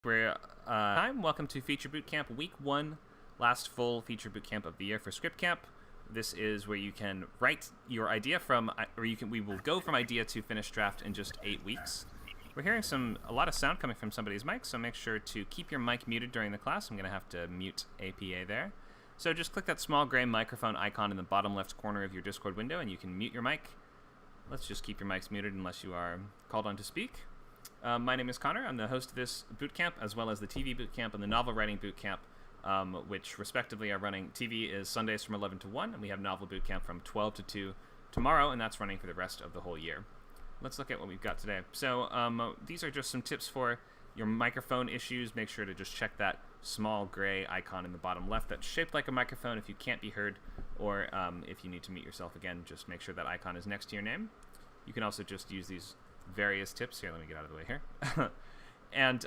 Welcome to Feature Bootcamp Week 1, last full Feature Bootcamp of the year for Script Camp. This is where you can write your idea we will go from idea to finished draft in just 8 weeks. We're hearing a lot of sound coming from somebody's mic, so make sure to keep your mic muted during the class. I'm going to have to mute APA there. So just click that small gray microphone icon in the bottom left corner of your Discord window and you can mute your mic. Let's just keep your mics muted unless you are called on to speak. My name is Conor. I'm the host of this bootcamp, as well as the TV bootcamp and the novel writing bootcamp, which respectively are running. TV is Sundays from 11 to 1, and we have novel bootcamp from 12 to 2 tomorrow, and that's running for the rest of the whole year. Let's look at what we've got today. So these are just some tips for your microphone issues. Make sure to just check that small gray icon in the bottom left that's shaped like a microphone if you can't be heard, or if you need to mute yourself again, just make sure that icon is next to your name. You can also just use these various tips. Here, let me get out of the way here. And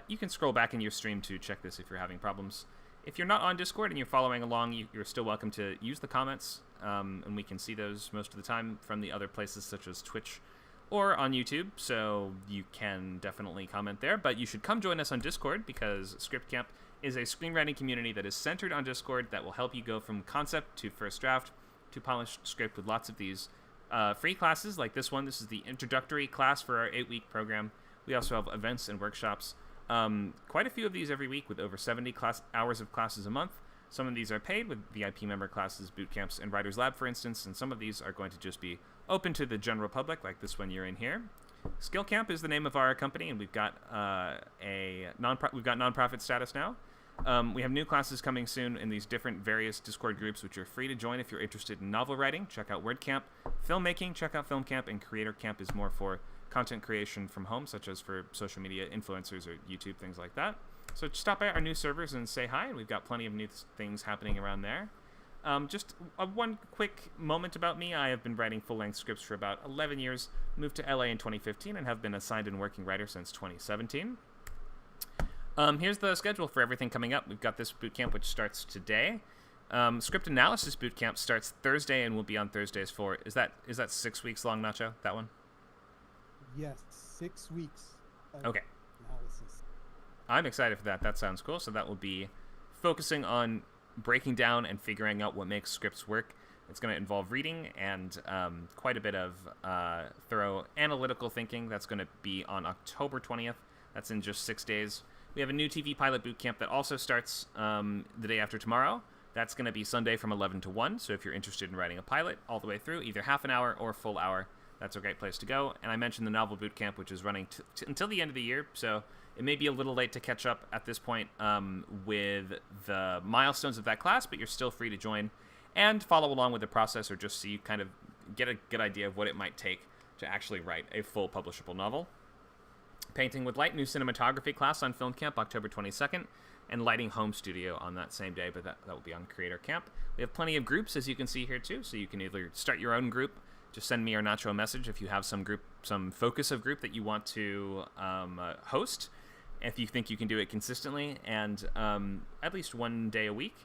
you can scroll back in your stream to check this if you're having problems. If you're not on Discord and you're following along, you're still welcome to use the comments, and we can see those most of the time from the other places such as Twitch or on YouTube, so you can definitely comment there. But you should come join us on Discord, because Script Camp is a screenwriting community that is centered on Discord that will help you go from concept to first draft to polished script with lots of these free classes like this one. This is the introductory class for our 8-week program. We also have events and workshops. Quite a few of these every week with over 70 hours of classes a month. Some of these are paid with VIP member classes, boot camps, and Writer's Lab, for instance, and some of these are going to just be open to the general public, like this one you're in here. Skill Camp is the name of our company, and we've got nonprofit status now. We have new classes coming soon in these different various Discord groups, which are free to join if you're interested in novel writing. Check out WordCamp. Filmmaking, check out Film Camp, and Creator Camp is more for content creation from home, such as for social media influencers or YouTube, things like that. So stop by our new servers and say hi, and we've got plenty of new things happening around there. Just one quick moment about me. I have been writing full-length scripts for about 11 years, moved to LA in 2015, and have been assigned and working writer since 2017. Here's the schedule for everything coming up. We've got this bootcamp, which starts today. Script analysis bootcamp starts Thursday and will be on Thursdays for, is that 6 weeks long, Nacho, that one? Yes, 6 weeks of okay. analysis. I'm excited for that. That sounds cool. So that will be focusing on breaking down and figuring out what makes scripts work. It's going to involve reading and quite a bit of thorough analytical thinking. That's going to be on October 20th. That's in just 6 days. We have a new TV pilot bootcamp that also starts the day after tomorrow. That's going to be Sunday from 11 to 1. So if you're interested in writing a pilot all the way through, either half an hour or full hour, that's a great place to go. And I mentioned the novel bootcamp, which is running until the end of the year. So it may be a little late to catch up at this point with the milestones of that class, but you're still free to join and follow along with the process, or just so you kind of get a good idea of what it might take to actually write a full publishable novel. Painting with Light, new cinematography class on Film Camp, October 22nd, and Lighting Home Studio on that same day, but that will be on Creator Camp. We have plenty of groups, as you can see here too, so you can either start your own group, just send me or Nacho a message if you have some focus of group that you want to host, if you think you can do it consistently, and at least one day a week,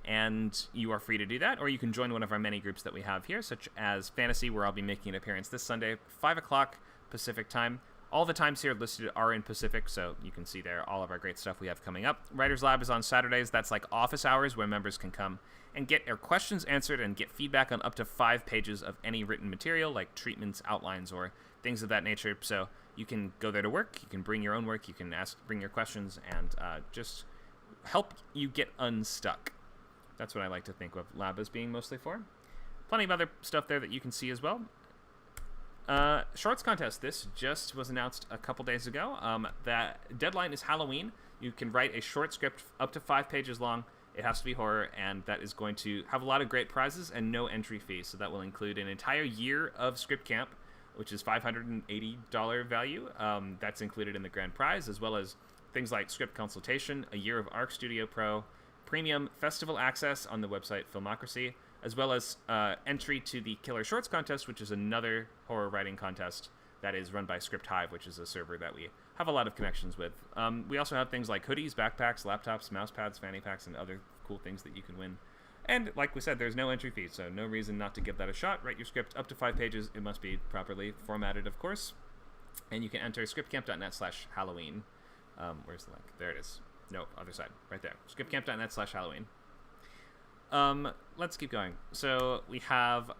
and you are free to do that, or you can join one of our many groups that we have here, such as Fantasy, where I'll be making an appearance this Sunday, 5 o'clock Pacific time. All the times here listed are in Pacific, so you can see there all of our great stuff we have coming up. Writer's Lab is on Saturdays. That's like office hours where members can come and get their questions answered and get feedback on up to 5 pages of any written material, like treatments, outlines, or things of that nature. So you can go there to work, you can bring your own work, you can bring your questions, and just help you get unstuck. That's what I like to think of Lab as being mostly for. Plenty of other stuff there that you can see as well. Shorts contest. This just was announced a couple days ago. That deadline is Halloween. You can write a short script up to 5 pages long. It has to be horror, and that is going to have a lot of great prizes and no entry fee. So that will include an entire year of Script Camp, which is $580 value. That's included in the grand prize, as well as things like script consultation, a year of Arc Studio Pro, premium festival access on the website Filmocracy, as well as entry to the Killer Shorts contest, which is another horror writing contest that is run by Script Hive, which is a server that we have a lot of connections with. We also have things like hoodies, backpacks, laptops, mouse pads, fanny packs, and other cool things that you can win. And like we said, there's no entry fee, so no reason not to give that a shot. Write your script up to 5 pages. It must be properly formatted, of course. And you can enter scriptcamp.net/Halloween. Where's the link? There it is. Nope, other side, right there. Skipcamp.net/Halloween. Let's keep going. So we have,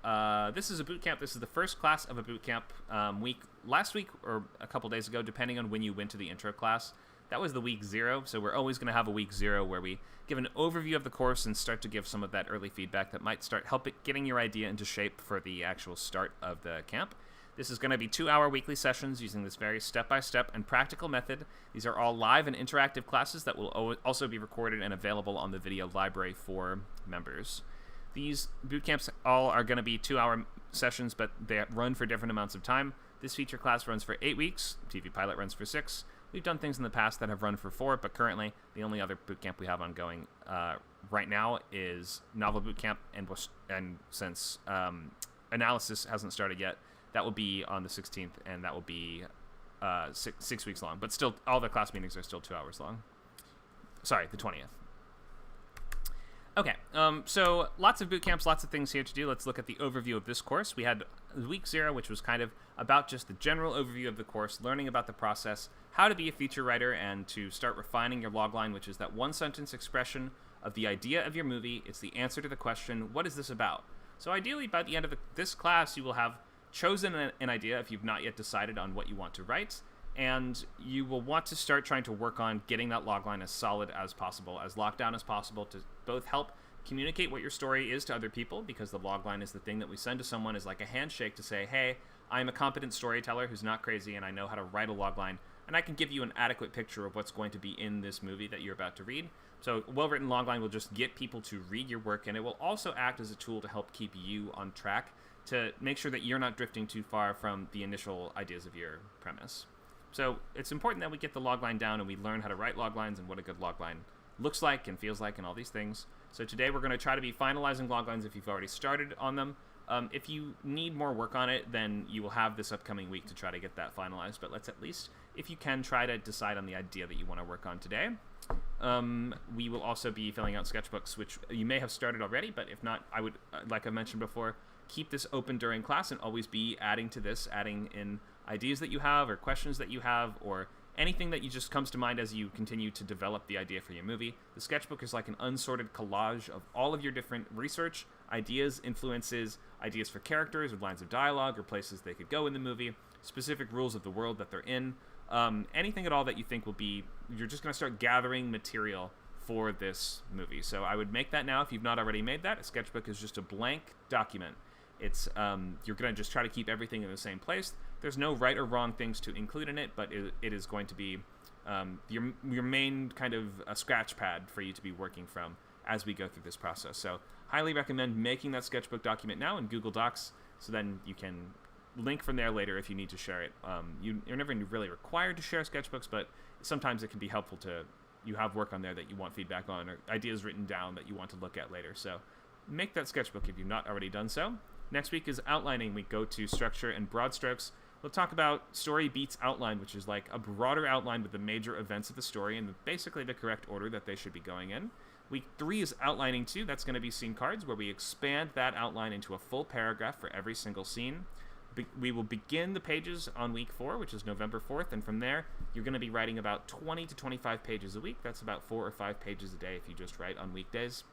this is a boot camp. This is the first class of a boot camp week. Last week, or a couple days ago, depending on when you went to the intro class, that was the week 0. So we're always going to have a week 0 where we give an overview of the course and start to give some of that early feedback that might start getting your idea into shape for the actual start of the camp. This is going to be 2-hour weekly sessions using this very step-by-step and practical method. These are all live and interactive classes that will also be recorded and available on the video library for members. These boot camps all are going to be 2-hour sessions, but they run for different amounts of time. This feature class runs for 8 weeks. TV Pilot runs for 6. We've done things in the past that have run for 4, but currently the only other boot camp we have ongoing right now is Novel Boot Camp, and since analysis hasn't started yet, that will be on the 16th, and that will be 6 weeks long. But still, all the class meetings are still 2 hours long. Sorry, the 20th. Okay, so lots of boot camps, lots of things here to do. Let's look at the overview of this course. We had week 0, which was kind of about just the general overview of the course, learning about the process, how to be a feature writer, and to start refining your logline, which is that one-sentence expression of the idea of your movie. It's the answer to the question, what is this about? So ideally, by the end of this class, you will have chosen an idea if you've not yet decided on what you want to write, and you will want to start trying to work on getting that logline as solid as possible, as locked down as possible, to both help communicate what your story is to other people, because the logline is the thing that we send to someone as like a handshake to say, hey, I'm a competent storyteller who's not crazy, and I know how to write a logline, and I can give you an adequate picture of what's going to be in this movie that you're about to read. So a well-written logline will just get people to read your work, and it will also act as a tool to help keep you on track, to make sure that you're not drifting too far from the initial ideas of your premise. So it's important that we get the logline down and we learn how to write loglines and what a good logline looks like and feels like and all these things. So today we're going to try to be finalizing loglines if you've already started on them. If you need more work on it, then you will have this upcoming week to try to get that finalized. But let's at least, if you can, try to decide on the idea that you want to work on today. We will also be filling out sketchbooks, which you may have started already, but if not, I would, like I mentioned before, keep this open during class and always be adding to this, adding in ideas that you have or questions that you have or anything that you just comes to mind as you continue to develop the idea for your movie. The sketchbook is like an unsorted collage of all of your different research, ideas, influences, ideas for characters or lines of dialogue or places they could go in the movie, specific rules of the world that they're in, anything at all that you think will be, you're just going to start gathering material for this movie. So I would make that now if you've not already made that. A sketchbook is just a blank document. It's you're going to just try to keep everything in the same place. There's no right or wrong things to include in it, but it is going to be your main kind of a scratch pad for you to be working from as we go through this process. So highly recommend making that sketchbook document now in Google Docs, so then you can link from there later if you need to share it. You're never really required to share sketchbooks, but sometimes it can be helpful to you have work on there that you want feedback on or ideas written down that you want to look at later. So make that sketchbook if you've not already done so. Next week is outlining. We go to structure and broad strokes. We'll talk about story beats outline, which is like a broader outline with the major events of the story and basically the correct order that they should be going in. Week 3 is outlining 2. That's going to be scene cards, where we expand that outline into a full paragraph for every single scene. We will begin the pages on week 4, which is November 4th, and from there, you're going to be writing about 20 to 25 pages a week. That's about 4 or 5 pages a day if you just write on weekdays.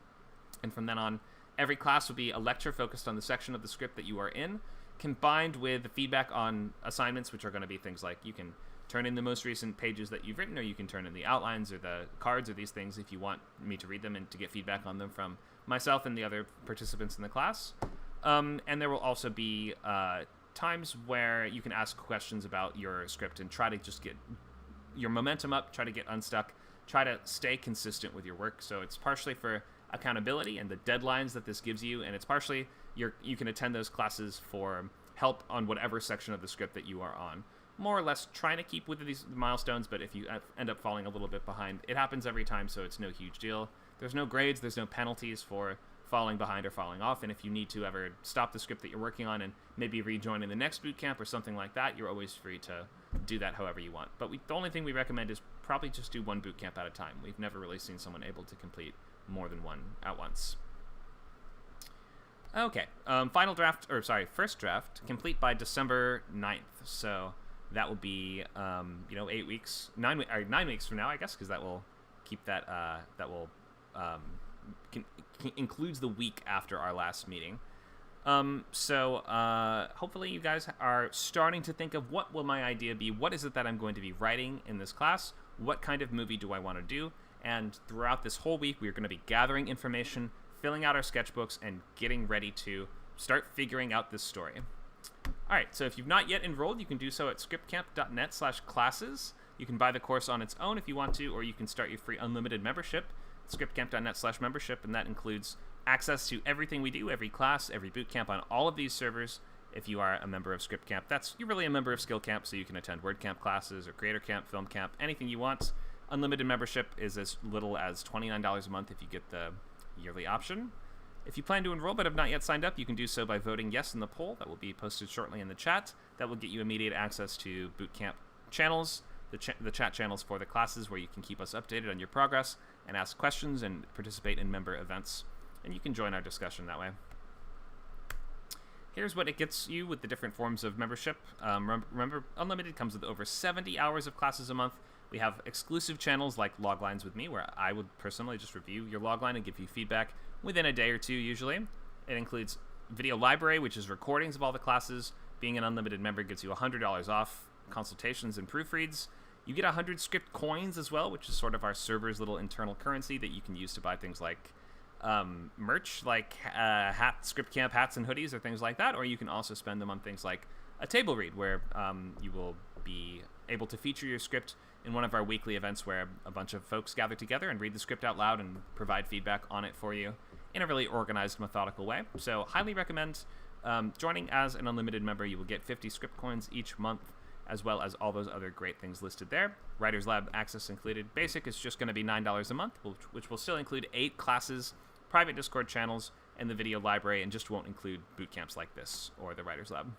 And from then on, every class will be a lecture focused on the section of the script that you are in, combined with the feedback on assignments, which are going to be things like you can turn in the most recent pages that you've written, or you can turn in the outlines or the cards or these things if you want me to read them and to get feedback on them from myself and the other participants in the class. And there will also be times where you can ask questions about your script and try to just get your momentum up, try to get unstuck, try to stay consistent with your work. So it's partially for accountability and the deadlines that this gives you, and it's partially you can attend those classes for help on whatever section of the script that you are on. More or less trying to keep with these milestones, but if you end up falling a little bit behind, it happens every time, so it's no huge deal. There's no grades, there's no penalties for falling behind or falling off, and if you need to ever stop the script that you're working on and maybe rejoin in the next boot camp or something like that, you're always free to do that however you want. But the only thing we recommend is probably just do one boot camp at a time. We've never really seen someone able to complete more than one at once. Okay, first draft complete by December 9th. So That will be 8 weeks, 9 weeks from now, I guess, because that will keep that includes the week after our last meeting. So hopefully you guys are starting to think of what will my idea be? What is it that I'm going to be writing in this class? What kind of movie do I want to do? And throughout this whole week, we're going to be gathering information, filling out our sketchbooks, and getting ready to start figuring out this story. All right, so if you've not yet enrolled, you can do so at scriptcamp.net/classes. You can buy the course on its own if you want to, or you can start your free unlimited membership at scriptcamp.net/membership, and that includes access to everything we do, every class, every bootcamp on all of these servers. If you are a member of Script Camp, you're really a member of Skill Camp, so you can attend WordCamp classes or Creator Camp, Film Camp, anything you want. Unlimited membership is as little as $29 a month if you get the yearly option. If you plan to enroll but have not yet signed up, you can do so by voting yes in the poll that will be posted shortly in the chat. That will get you immediate access to Bootcamp channels, the chat channels for the classes where you can keep us updated on your progress and ask questions and participate in member events. And you can join our discussion that way. Here's what it gets you with the different forms of membership. Remember, Unlimited comes with over 70 hours of classes a month. We have exclusive channels like Loglines with me, where I would personally just review your logline and give you feedback within a day or two usually. It includes Video Library, which is recordings of all the classes. Being an Unlimited member gets you $100 off consultations and proofreads. You get 100 script coins as well, which is sort of our server's little internal currency that you can use to buy things like merch, like Script Camp hats and hoodies or things like that, or you can also spend them on things like a table read, where you will be able to feature your script in one of our weekly events where a bunch of folks gather together and read the script out loud and provide feedback on it for you in a really organized, methodical way. So highly recommend joining as an Unlimited member. You will get 50 script coins each month, as well as all those other great things listed there. Writer's Lab access included. Basic is just going to be $9 a month, which will still include 8 classes, private Discord channels, and the video library, and just won't include boot camps like this or the Writer's Lab.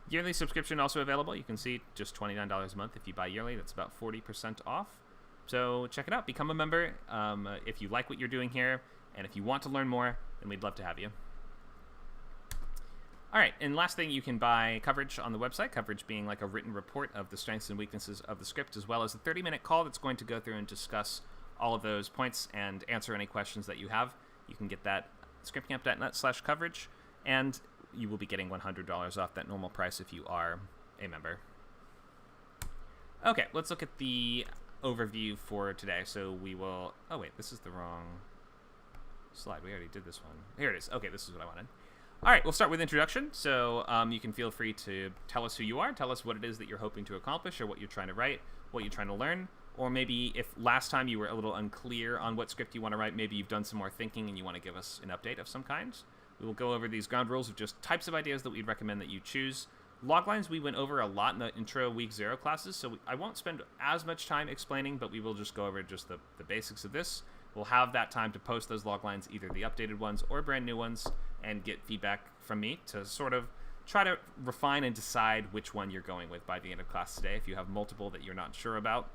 Yearly subscription also available. You can see just $29 a month if you buy yearly. That's about 40% off. So check it out. Become a member if you like what you're doing here, and if you want to learn more, then we'd love to have you. All right, and last thing, you can buy coverage on the website, coverage being like a written report of the strengths and weaknesses of the script, as well as a 30-minute call that's going to go through and discuss all of those points and answer any questions that you have. You can get that at scriptcamp.net/coverage, and you will be getting $100 off that normal price if you are a member. Okay, let's look at the overview for today. So we will... Oh, wait, this is the wrong slide. We already did this one. Here it is. Okay, this is what I wanted. All right, we'll start with introduction. So you can feel free to tell us who you are, tell us what it is that you're hoping to accomplish or what you're trying to write, what you're trying to learn, or maybe if last time you were a little unclear on what script you want to write, maybe you've done some more thinking and you want to give us an update of some kind. We will go over these ground rules of just types of ideas that we'd recommend that you choose. Loglines we went over a lot in the intro week 0 classes, so I won't spend as much time explaining, but we will just go over just the basics of this. We'll have that time to post those loglines, either the updated ones or brand new ones, and get feedback from me to sort of try to refine and decide which one you're going with by the end of class today. If you have multiple that you're not sure about,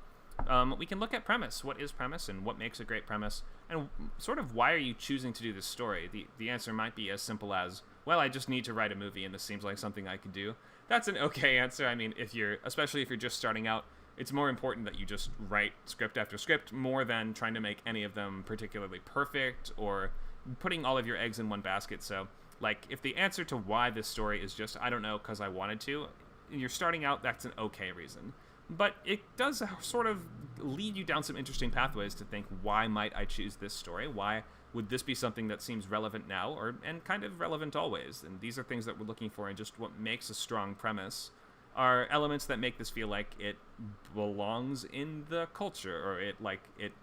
we can look at premise. What is premise and what makes a great premise? And sort of why are you choosing to do this story? The answer might be as simple as, well, I just need to write a movie and this seems like something I could do. That's an okay answer. I mean, especially if you're just starting out, it's more important that you just write script after script more than trying to make any of them particularly perfect or putting all of your eggs in one basket. So, like, if the answer to why this story is just, I don't know, because I wanted to, and you're starting out, that's an okay reason. But it does sort of lead you down some interesting pathways to think, why might I choose this story? Why would this be something that seems relevant now and kind of relevant always? And these are things that we're looking for in just what makes a strong premise, are elements that make this feel like it belongs in the culture, or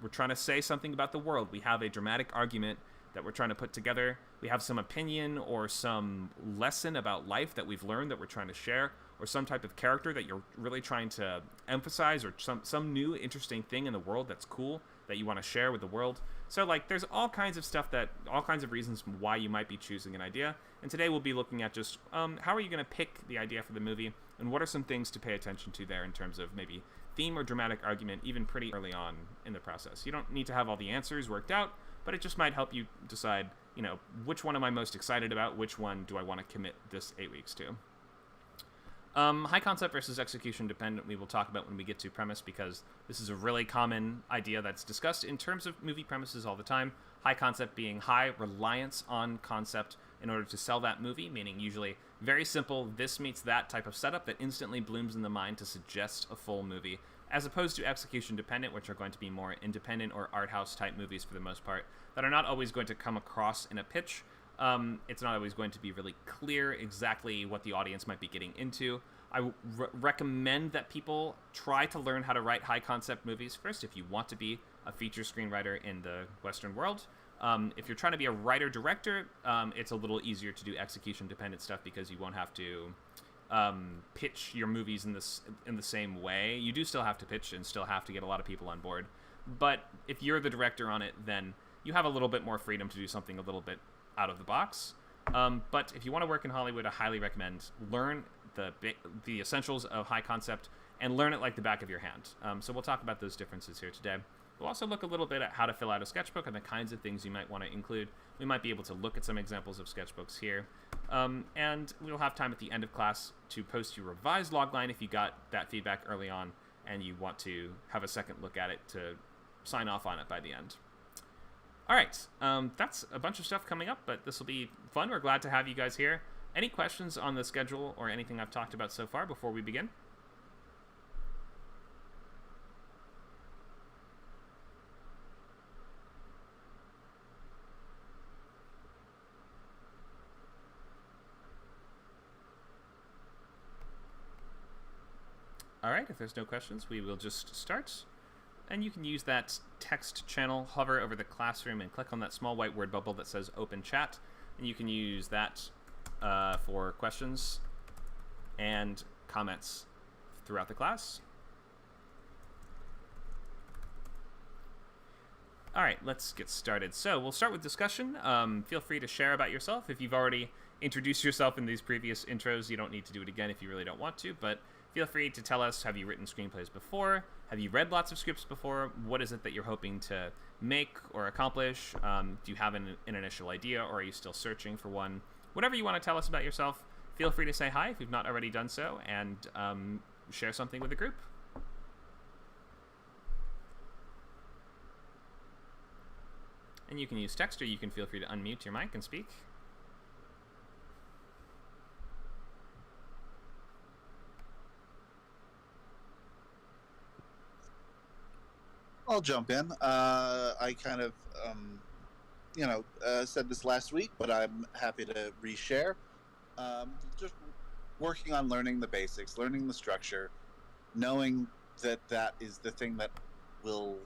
we're trying to say something about the world. We have a dramatic argument that we're trying to put together. We have some opinion or some lesson about life that we've learned that we're trying to share, or some type of character that you're really trying to emphasize, or some new interesting thing in the world that's cool that you want to share with the world. So, like, there's all kinds of stuff all kinds of reasons why you might be choosing an idea. And today we'll be looking at just how are you going to pick the idea for the movie, and what are some things to pay attention to there in terms of maybe theme or dramatic argument, even pretty early on in the process. You don't need to have all the answers worked out, but it just might help you decide, which one am I most excited about? Which one do I want to commit this 8 weeks to? High concept versus execution dependent we will talk about when we get to premise, because this is a really common idea that's discussed in terms of movie premises all the time. High concept being high reliance on concept in order to sell that movie, meaning usually very simple, this meets that type of setup that instantly blooms in the mind to suggest a full movie, as opposed to execution dependent, which are going to be more independent or art house type movies for the most part, that are not always going to come across in a pitch. It's not always going to be really clear exactly what the audience might be getting into. I recommend that people try to learn how to write high concept movies first if you want to be a feature screenwriter in the Western world. If you're trying to be a writer-director, it's a little easier to do execution-dependent stuff because you won't have to pitch your movies in the same way. You do still have to pitch and still have to get a lot of people on board. But if you're the director on it, then you have a little bit more freedom to do something a little bit out of the box. But if you want to work in Hollywood, I highly recommend learn the essentials of high concept and learn it like the back of your hand. So we'll talk about those differences here today. We'll also look a little bit at how to fill out a sketchbook and the kinds of things you might want to include. We might be able to look at some examples of sketchbooks here. And we'll have time at the end of class to post your revised logline if you got that feedback early on and you want to have a second look at it to sign off on it by the end. All right, that's a bunch of stuff coming up, but this will be fun. We're glad to have you guys here. Any questions on the schedule or anything I've talked about so far before we begin? All right, if there's no questions, we will just start. And you can use that text channel, hover over the classroom, and click on that small white word bubble that says Open Chat. And you can use that for questions and comments throughout the class. All right, let's get started. So we'll start with discussion. Feel free to share about yourself. If you've already introduced yourself in these previous intros, you don't need to do it again if you really don't want to, but feel free to tell us, have you written screenplays before? Have you read lots of scripts before? What is it that you're hoping to make or accomplish? Do you have an initial idea, or are you still searching for one? Whatever you want to tell us about yourself, feel free to say hi if you've not already done so, and share something with the group. And you can use text, or you can feel free to unmute your mic and speak. I'll jump in. I kind of, said this last week, but I'm happy to reshare. Just working on learning the basics, learning the structure, knowing that that is the thing that will,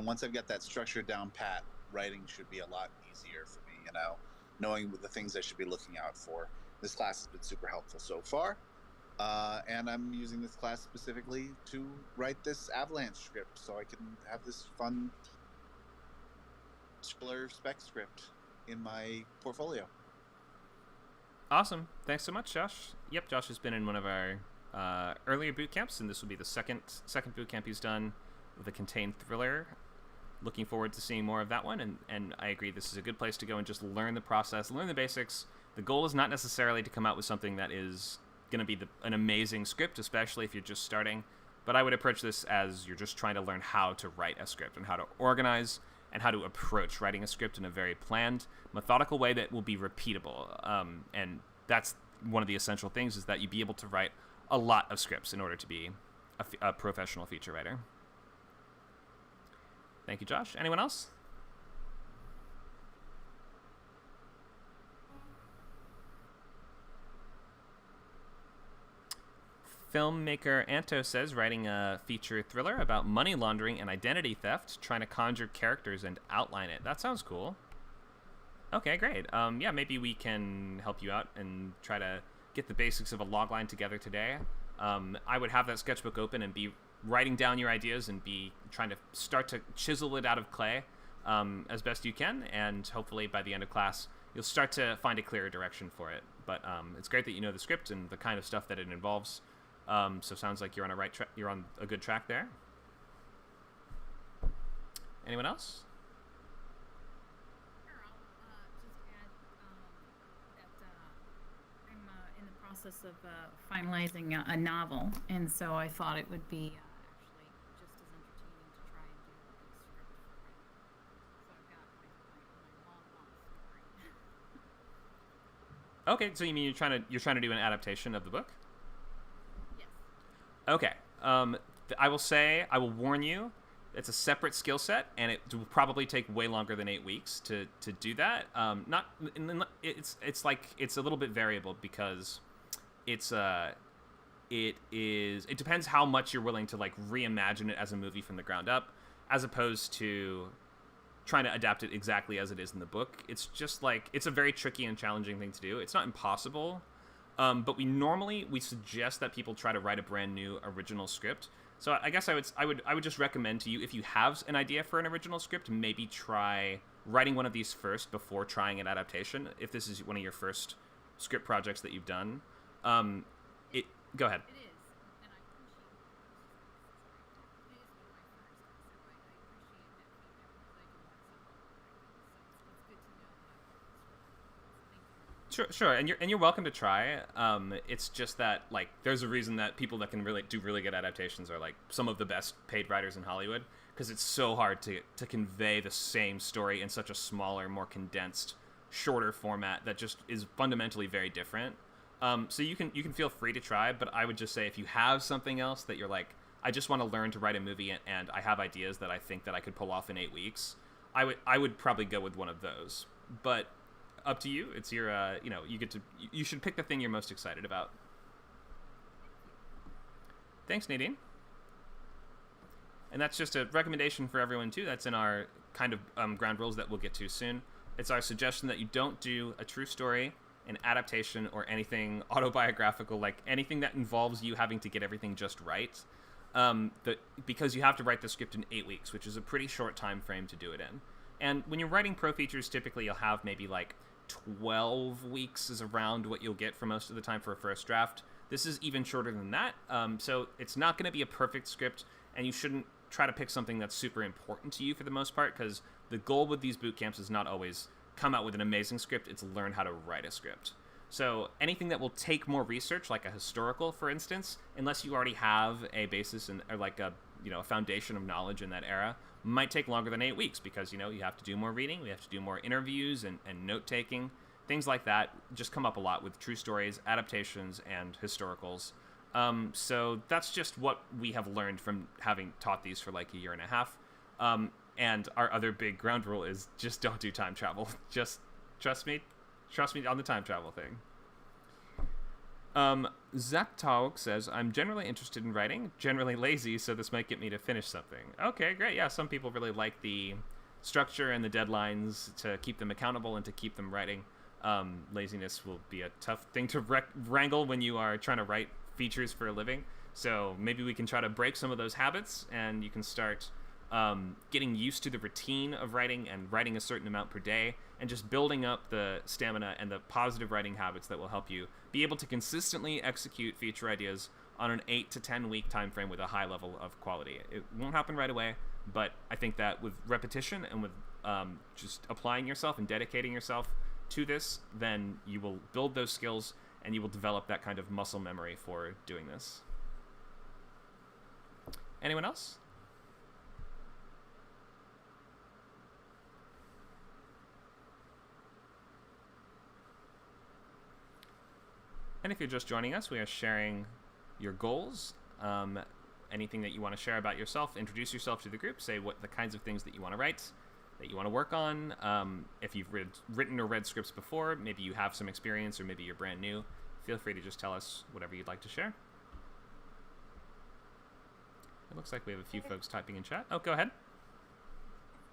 once I've got that structure down pat, writing should be a lot easier for me, knowing the things I should be looking out for. This class has been super helpful so far. And I'm using this class specifically to write this Avalanche script so I can have this fun spec script in my portfolio. Awesome. Thanks so much, Josh. Yep, Josh has been in one of our earlier boot camps, and this will be the second boot camp he's done with a contained thriller. Looking forward to seeing more of that one, and I agree this is a good place to go and just learn the process, learn the basics. The goal is not necessarily to come out with something that is going to be an amazing script, especially if you're just starting, but I would approach this as you're just trying to learn how to write a script and how to organize and how to approach writing a script in a very planned, methodical way that will be repeatable. And that's one of the essential things, is that you be able to write a lot of scripts in order to be a professional feature writer. Thank you, Josh. Anyone else? Filmmaker Anto says, writing a feature thriller about money laundering and identity theft, trying to conjure characters and outline it. That sounds cool. Okay, great. Yeah, maybe we can help you out and try to get the basics of a logline together today. I would have that sketchbook open and be writing down your ideas and be trying to start to chisel it out of clay as best you can, and hopefully by the end of class you'll start to find a clearer direction for it. But it's great that you know the script and the kind of stuff that it involves. So sounds like you're on you're on a good track there. Anyone else? Sure, I'll just add that I'm process of finalizing a novel, and so I thought it would be actually just as entertaining to try and do a script for it. So I've got my long story. Okay, so you mean you're trying to do an adaptation of the book? Yes. Okay. I will warn you, it's a separate skill set, and it will probably take way longer than 8 weeks to do that. It's a little bit variable because it depends how much you're willing to like reimagine it as a movie from the ground up, as opposed to trying to adapt it exactly as it is in the book. It's just like, it's a very tricky and challenging thing to do. It's not impossible, but we suggest that people try to write a brand new original script. So I guess I would just recommend to you, if you have an idea for an original script, maybe try writing one of these first before trying an adaptation. If this is one of your first script projects that you've done, go ahead. It is, and I appreciate it. It is one of my first, so I appreciate that feedback because I do have several so it's good to know that I've got this. Sure, and you're welcome to try. It's just that like there's a reason that people that can really do really good adaptations are like some of the best paid writers in Hollywood, because it's so hard to convey the same story in such a smaller, more condensed, shorter format that just is fundamentally very different. So you can feel free to try, but I would just say if you have something else that you're like, I just want to learn to write a movie and I have ideas that I think that I could pull off in 8 weeks, I would probably go with one of those. But up to you. It's your, you should pick the thing you're most excited about. Thanks, Nadine. And that's just a recommendation for everyone, too. That's in our kind of ground rules that we'll get to soon. It's our suggestion that you don't do a true story, an adaptation, or anything autobiographical, like anything that involves you having to get everything just right. Because you have to write the script in 8 weeks, which is a pretty short time frame to do it in. And when you're writing pro features, typically you'll have maybe like 12 weeks is around what you'll get for most of the time for a first draft. This is even shorter than that. So it's not going to be a perfect script, and you shouldn't try to pick something that's super important to you for the most part, because the goal with these boot camps is not always come out with an amazing script. It's learn how to write a script. So anything that will take more research, like a historical, for instance, unless you already have a basis or like a foundation of knowledge in that era, might take longer than 8 weeks because, you have to do more reading, we have to do more interviews and note-taking. Things like that just come up a lot with true stories, adaptations, and historicals. So that's just what we have learned from having taught these for like a year and a half. And our other big ground rule is just don't do time travel. Just trust me on the time travel thing. Zaptaug says, I'm generally interested in writing, generally lazy, so this might get me to finish something. Okay, great. Yeah, some people really like the structure and the deadlines to keep them accountable and to keep them writing. Laziness will be a tough thing to wrangle when you are trying to write features for a living. So maybe we can try to break some of those habits, and you can start getting used to the routine of writing and writing a certain amount per day, and just building up the stamina and the positive writing habits that will help you be able to consistently execute feature ideas on an 8 to 10 week time frame with a high level of quality. It won't happen right away, but I think that with repetition and with just applying yourself and dedicating yourself to this, then you will build those skills and you will develop that kind of muscle memory for doing this. Anyone else? And if you're just joining us, we are sharing your goals, anything that you want to share about yourself, introduce yourself to the group, say what the kinds of things that you want to write, that you want to work on. If you've written or read scripts before, maybe you have some experience or maybe you're brand new, feel free to just tell us whatever you'd like to share. It looks like we have a few folks typing in chat. Oh, go ahead.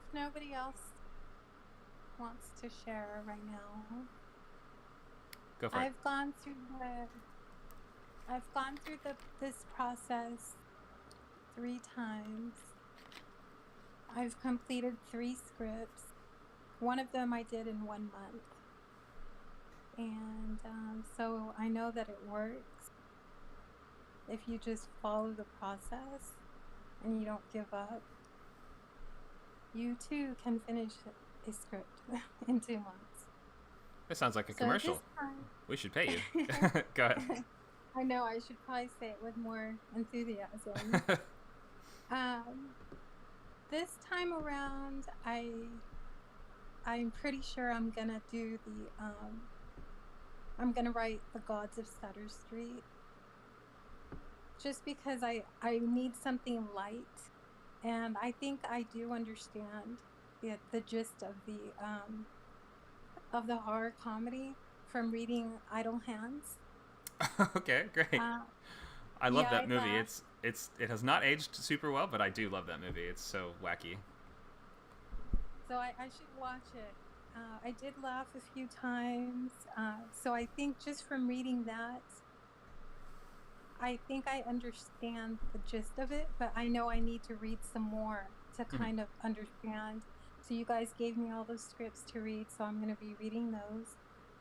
If nobody else wants to share right now, Go for it. I've gone through this process 3 times. I've completed 3 scripts. One of them I did in 1 month. And so I know that it works if you just follow the process and you don't give up. You too can finish a script in 2 months. This sounds like a So commercial. this time, We should pay you. Go ahead. I know I should probably say it with more enthusiasm. This time around, I'm pretty sure I'm gonna do the I'm gonna write The Gods of Sutter Street, just because I need something light, and I think I do understand the gist of the horror comedy from reading Idle Hands. Okay, great. I love yeah, that I movie. laughed. It has not aged super well, but I do love that movie. It's so wacky. So I should watch it. I did laugh a few times. So I think just from reading that, I think I understand the gist of it, but I know I need to read some more to kind of understand. So you guys gave me all those scripts to read, so I'm going to be reading those.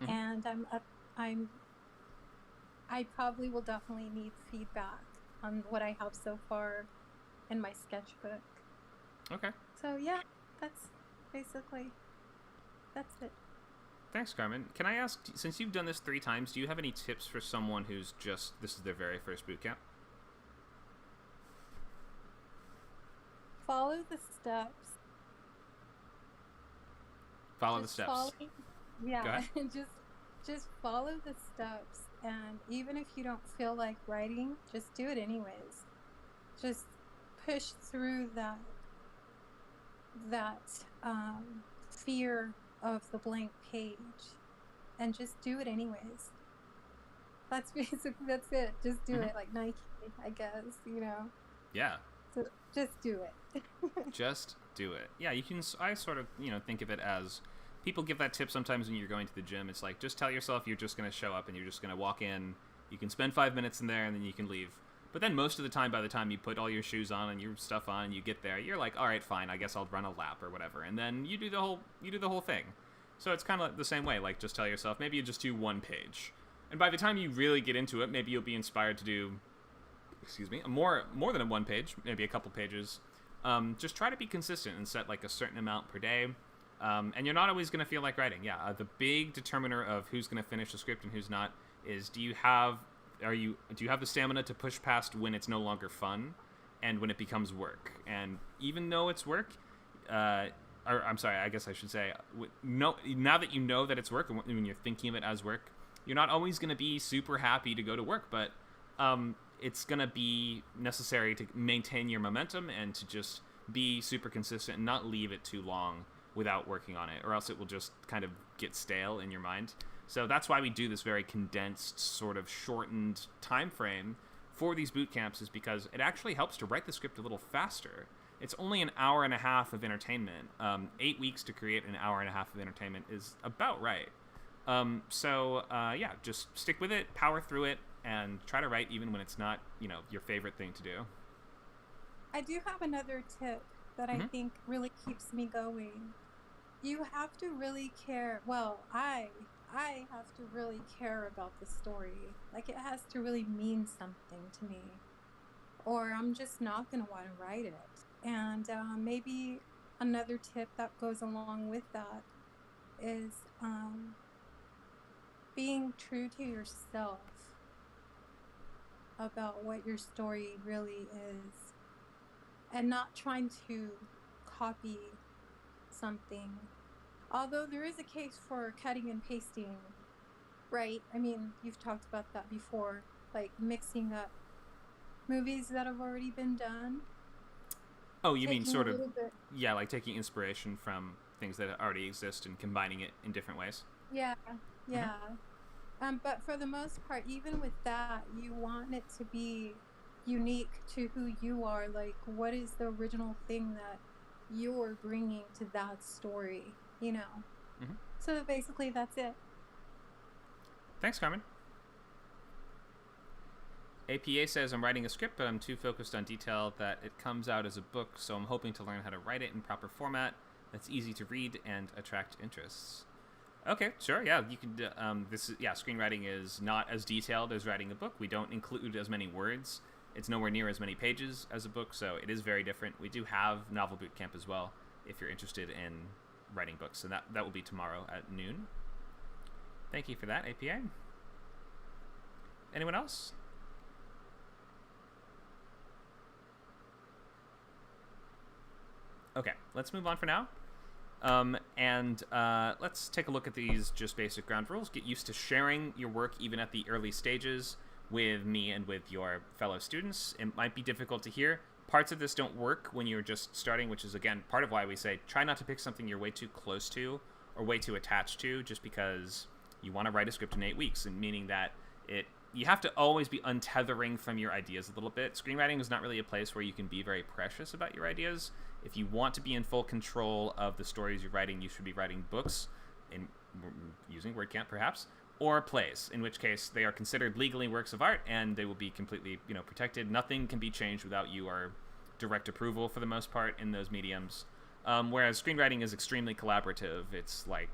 And I probably will definitely need feedback on what I have so far in my sketchbook. Okay. So yeah, that's it. Thanks, Carmen. Can I ask, since you've done this 3 times, do you have any tips for someone who's this is their very first boot camp? Follow the steps. Follow the steps. Yeah, Go ahead. just follow the steps, and even if you don't feel like writing, just do it anyways. Just push through that fear of the blank page, and just do it anyways. That's it. Just do it, like Nike, I guess, Yeah. So just do it. Just do it. Yeah, you can. I sort of, think of it as people give that tip sometimes when you're going to the gym. It's like, just tell yourself you're just going to show up and you're just going to walk in. You can spend 5 minutes in there and then you can leave. But then most of the time, by the time you put all your shoes on and your stuff on and you get there, you're like, all right, fine, I guess I'll run a lap or whatever. And then you do the whole thing. So it's kind of the same way. Like, just tell yourself, maybe you just do 1 page. And by the time you really get into it, maybe you'll be inspired to do, more than a 1 page, maybe a couple pages. Just try to be consistent and set like a certain amount per day. And you're not always going to feel like writing. Yeah, the big determiner of who's going to finish a script and who's not is, do you have the stamina to push past when it's no longer fun and when it becomes work? And even though it's work, I'm sorry, I guess I should say, now that you know that it's work and when you're thinking of it as work, you're not always going to be super happy to go to work, but it's going to be necessary to maintain your momentum and to just be super consistent and not leave it too long without working on it, or else it will just kind of get stale in your mind. So that's why we do this very condensed, sort of shortened time frame for these boot camps, is because it actually helps to write the script a little faster. It's only an hour and a half of entertainment. 8 weeks to create an hour and a half of entertainment is about right. Yeah, just stick with it, power through it, and try to write even when it's not, your favorite thing to do. I do have another tip that I think really keeps me going. You have to really care. Well, I have to really care about the story. Like, it has to really mean something to me, or I'm just not going to want to write it. And maybe another tip that goes along with that is being true to yourself about what your story really is, and not trying to copy something. Although there is a case for cutting and pasting, right? I mean, you've talked about that before, like mixing up movies that have already been done. Oh, you mean taking sort a of, little bit- yeah, like taking inspiration from things that already exist and combining it in different ways? Yeah. But for the most part, even with that, you want it to be unique to who you are. Like, what is the original thing that you're bringing to that story, So basically, that's it. Thanks, Carmen. APA says, I'm writing a script, but I'm too focused on detail that it comes out as a book, so I'm hoping to learn how to write it in proper format that's easy to read and attract interests. Okay, sure, yeah, you could, screenwriting is not as detailed as writing a book. We don't include as many words. It's nowhere near as many pages as a book, so it is very different. We do have Novel Bootcamp as well, if you're interested in writing books, and that will be tomorrow at noon. Thank you for that, APA. Anyone else? Okay, let's move on for now. Let's take a look at these just basic ground rules. Get used to sharing your work even at the early stages with me and with your fellow students. It might be difficult to hear. Parts of this don't work when you're just starting, which is, again, part of why we say try not to pick something you're way too close to or way too attached to just because you want to write a script in 8 weeks, and meaning that you have to always be untethering from your ideas a little bit. Screenwriting is not really a place where you can be very precious about your ideas. If you want to be in full control of the stories you're writing, you should be writing books, using WordCamp perhaps, or plays, in which case they are considered legally works of art and they will be completely, protected. Nothing can be changed without your direct approval for the most part in those mediums. Whereas screenwriting is extremely collaborative. It's like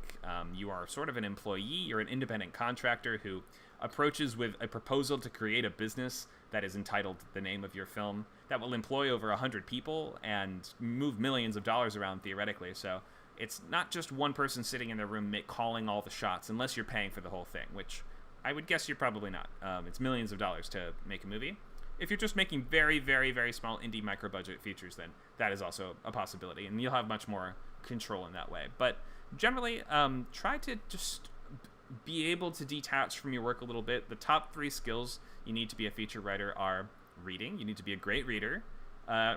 you are sort of an employee, you're an independent contractor who approaches with a proposal to create a business that is entitled the name of your film that will employ over 100 people and move millions of dollars around theoretically. So it's not just one person sitting in their room calling all the shots, unless you're paying for the whole thing, which I would guess you're probably not. It's millions of dollars to make a movie. If you're just making very, very, very small indie micro-budget features, then that is also a possibility, and you'll have much more control in that way. But generally, try to just be able to detach from your work a little bit. The top 3 skills you need to be a feature writer are reading. You need to be a great reader.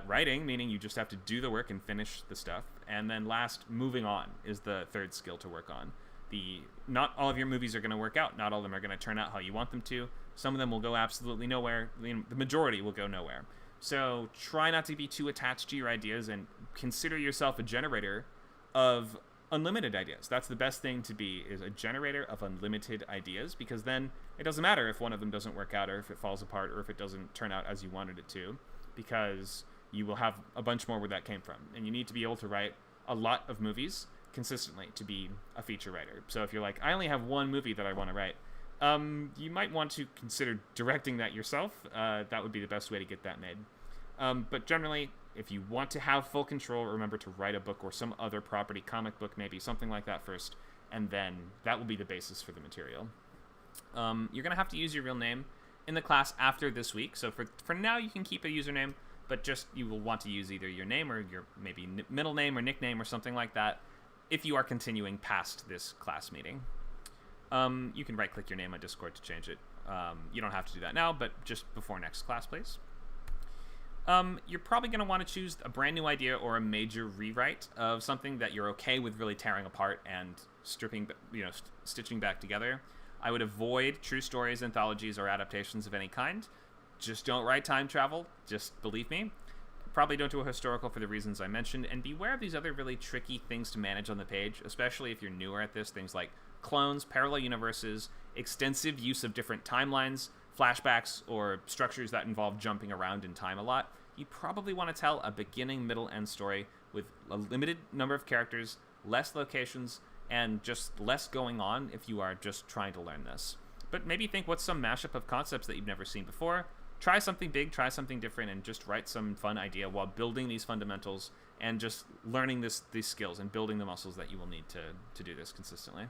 Writing, meaning you just have to do the work and finish the stuff. And then last, moving on is the 3rd skill to work on. Not all of your movies are going to work out. Not all of them are going to turn out how you want them to. Some of them will go absolutely nowhere. The majority will go nowhere. So try not to be too attached to your ideas and consider yourself a generator of unlimited ideas. That's the best thing to be, is a generator of unlimited ideas, because then it doesn't matter if one of them doesn't work out or if it falls apart or if it doesn't turn out as you wanted it to, because you will have a bunch more where that came from. And you need to be able to write a lot of movies consistently to be a feature writer. So if you're like, I only have one movie that I want to write, you might want to consider directing that yourself. That would be the best way to get that made. But generally, if you want to have full control, remember to write a book or some other property, comic book maybe, something like that first, and then that will be the basis for the material. You're going to have to use your real name in the class after this week. So for now, you can keep a username, but just you will want to use either your name or your maybe middle name or nickname or something like that if you are continuing past this class meeting. You can right-click your name on Discord to change it. You don't have to do that now, but just before next class, please. You're probably going to want to choose a brand new idea or a major rewrite of something that you're okay with really tearing apart and stitching back together. I would avoid true stories, anthologies, or adaptations of any kind. Just don't write time travel. Just believe me. Probably don't do a historical for the reasons I mentioned, and beware of these other really tricky things to manage on the page, especially if you're newer at this. Things like clones, parallel universes, extensive use of different timelines, flashbacks, or structures that involve jumping around in time a lot. You probably want to tell a beginning, middle, end story with a limited number of characters, less locations, and just less going on if you are just trying to learn this. But maybe think, what's some mashup of concepts that you've never seen before? Try something big, try something different, and just write some fun idea while building these fundamentals and just learning these skills and building the muscles that you will need to do this consistently.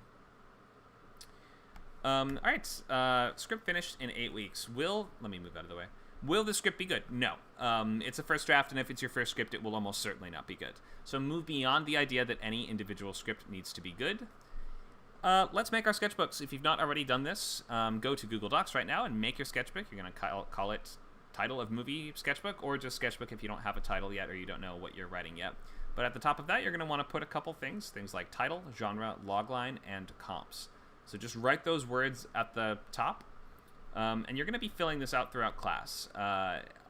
All right, script finished in 8 weeks. Let me move out of the way. Will the script be good? No. It's a first draft, and if it's your first script, it will almost certainly not be good. So move beyond the idea that any individual script needs to be good. Let's make our sketchbooks. If you've not already done this, go to Google Docs right now and make your sketchbook. You're going to call it Title of Movie Sketchbook, or just Sketchbook if you don't have a title yet or you don't know what you're writing yet. But at the top of that, you're going to want to put a couple things like title, genre, logline, and comps. So just write those words at the top. And you're going to be filling this out throughout class,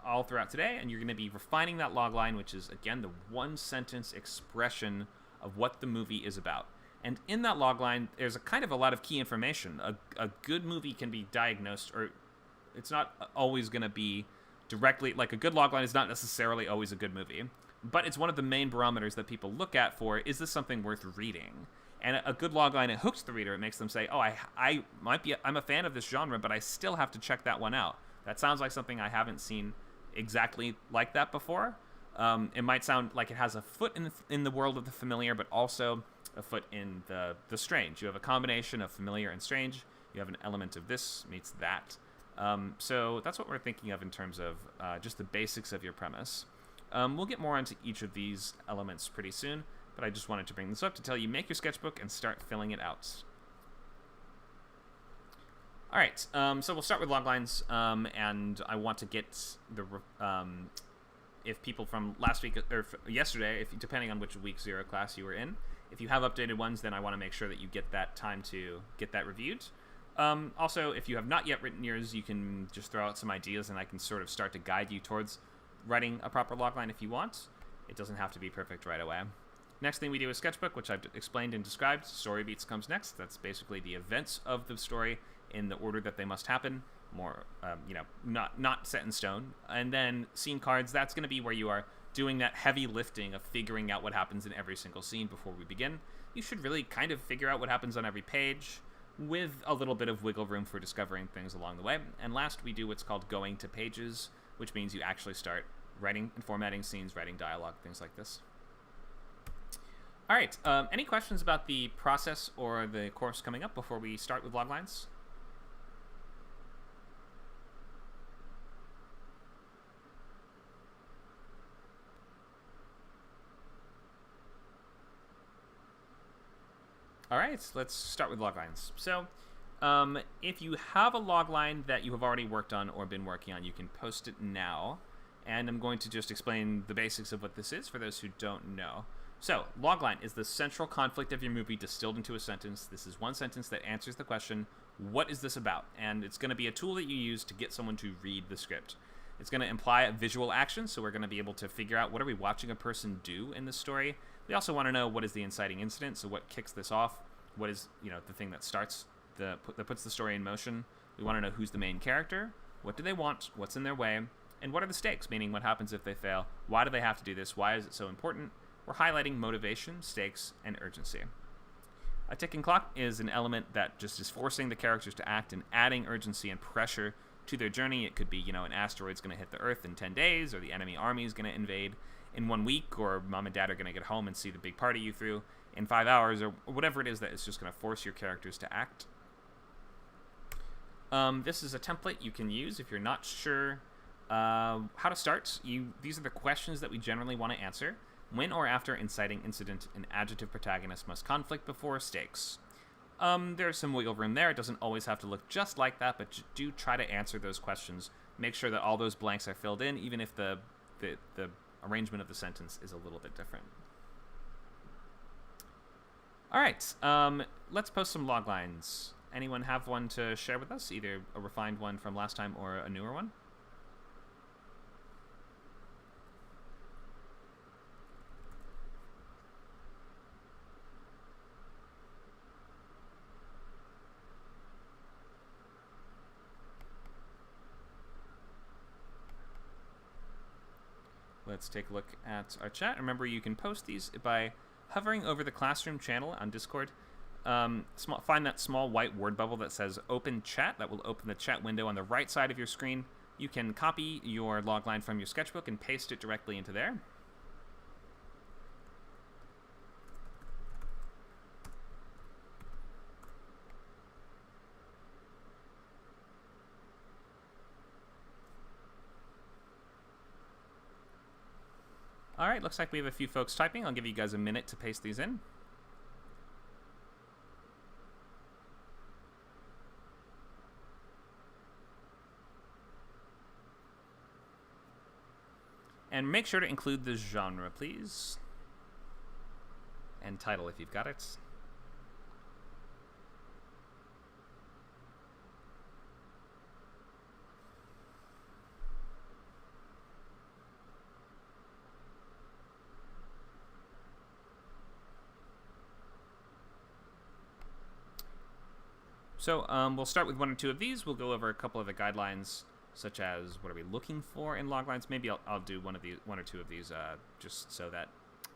all throughout today, and you're going to be refining that logline, which is, again, the one-sentence expression of what the movie is about. And in that logline, there's a lot of key information. A good movie can be diagnosed, or it's not always going to be directly, like a good logline is not necessarily always a good movie, but it's one of the main barometers that people look at for, is this something worth reading? And a good logline, it hooks the reader. It makes them say, oh, I'm a fan of this genre, but I still have to check that one out. That sounds like something I haven't seen exactly like that before. It might sound like it has a foot in the world of the familiar, but also a foot in the strange. You have a combination of familiar and strange. You have an element of this meets that. So that's what we're thinking of in terms of just the basics of your premise. We'll get more onto each of these elements pretty soon, but I just wanted to bring this up to tell you make your sketchbook and start filling it out. All right, so we'll start with loglines, and I want to get the if people from last week or yesterday, depending on which week 0 class you were in, if you have updated ones, then I want to make sure that you get that time to get that reviewed. Also, if you have not yet written yours, you can just throw out some ideas, and I can sort of start to guide you towards writing a proper logline if you want. It doesn't have to be perfect right away. Next thing we do is Sketchbook, which I've explained and described. Story beats comes next. That's basically the events of the story in the order that they must happen. More, not set in stone. And then scene cards, that's going to be where you are doing that heavy lifting of figuring out what happens in every single scene before we begin. You should really kind of figure out what happens on every page with a little bit of wiggle room for discovering things along the way. And last, we do what's called going to pages, which means you actually start writing and formatting scenes, writing dialogue, things like this. All right, any questions about the process or the course coming up before we start with loglines? All right, let's start with loglines. So if you have a logline that you have already worked on or been working on, you can post it now. And I'm going to just explain the basics of what this is for those who don't know. So, logline is the central conflict of your movie distilled into a sentence. This is one sentence that answers the question, what is this about? And it's going to be a tool that you use to get someone to read the script. It's going to imply a visual action, so we're going to be able to figure out what are we watching a person do in this story. We also want to know what is the inciting incident, so what kicks this off, what is the thing that starts, that puts the story in motion. We want to know who's the main character, what do they want, what's in their way, and what are the stakes, meaning what happens if they fail, why do they have to do this, why is it so important. We're highlighting motivation, stakes, and urgency. A ticking clock is an element that just is forcing the characters to act and adding urgency and pressure to their journey. It could be, an asteroid's going to hit the Earth in 10 days, or the enemy army is going to invade in 1 week, or mom and dad are going to get home and see the big party you threw in 5 hours, or whatever it is that is just going to force your characters to act. This is a template you can use if you're not sure how to start. These are the questions that we generally want to answer. When or after inciting incident, an adjective protagonist must conflict before stakes. There's some wiggle room there. It doesn't always have to look just like that, but do try to answer those questions. Make sure that all those blanks are filled in, even if the arrangement of the sentence is a little bit different. All right, let's post some loglines. Anyone have one to share with us, either a refined one from last time or a newer one? Let's take a look at our chat. Remember, you can post these by hovering over the Classroom channel on Discord. Find that small white word bubble that says Open Chat. That will open the chat window on the right side of your screen. You can copy your logline from your sketchbook and paste it directly into there. All right, looks like we have a few folks typing. I'll give you guys a minute to paste these in. And make sure to include the genre, please. And title if you've got it. So we'll start with 1 or 2 of these. We'll go over a couple of the guidelines, such as what are we looking for in loglines. Maybe I'll do 1 or 2 of these just so that